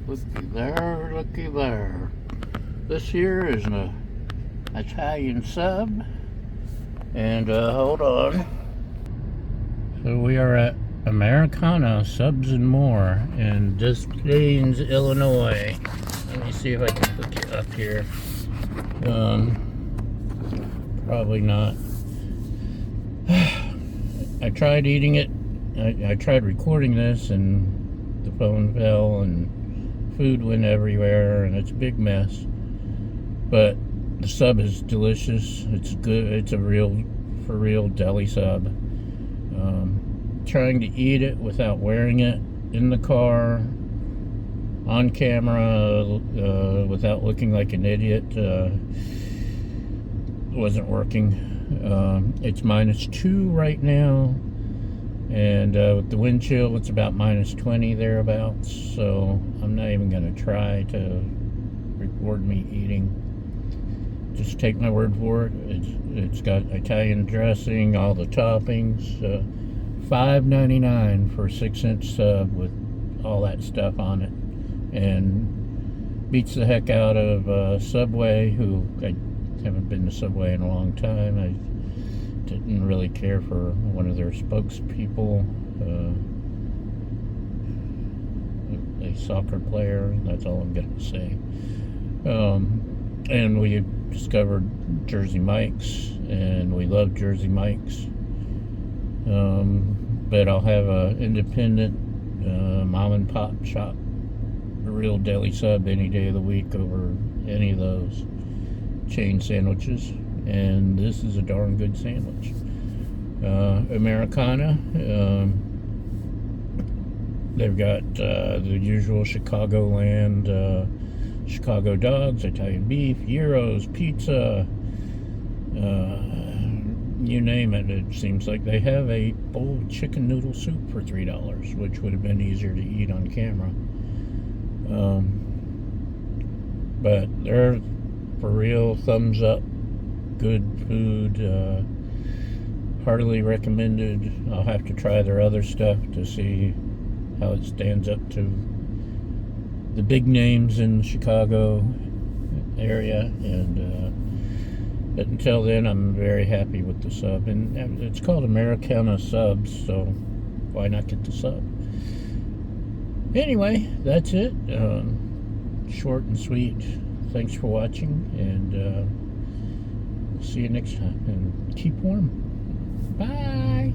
Looky there, looky there. This here is an Italian sub. And hold on. So we are at Americana Subs and More in Des Plaines, Illinois. Let me see if I can hook you up here. Probably not. I tried eating it. I tried recording this and the phone fell and food went everywhere and it's a big mess. But the sub is delicious. It's good. It's a for real deli sub. Trying to eat it without wearing it in the car, on camera, without looking like an idiot, wasn't working. It's -2 right now, and with the wind chill, it's about -20 thereabouts. So I'm not even going to try to record me eating. Just take my word for it. It's got Italian dressing, all the toppings. $5.99 for a 6-inch sub with all that stuff on it, and beats the heck out of Subway, who I haven't been to Subway in a long time. I didn't really care for one of their spokespeople, a soccer player. That's all I'm going to say. And we discovered Jersey Mike's, and we love Jersey Mike's. But I'll have a independent mom and pop shop, a real deli sub any day of the week over any of those chain sandwiches. And this is a darn good sandwich. Americana, they've got the usual Chicagoland, Chicago dogs, Italian beef, gyros, pizza, you name it. It seems like they have a bowl of chicken noodle soup for $3, which would have been easier to eat on camera. But they're for real, thumbs up, good food, heartily recommended. I'll have to try their other stuff to see how it stands up to the big names in the Chicago area, but until then, I'm very happy with the sub. And it's called Americana Subs, so why not get the sub? Anyway, that's it. Short and sweet. Thanks for watching, and see you next time. And keep warm. Bye!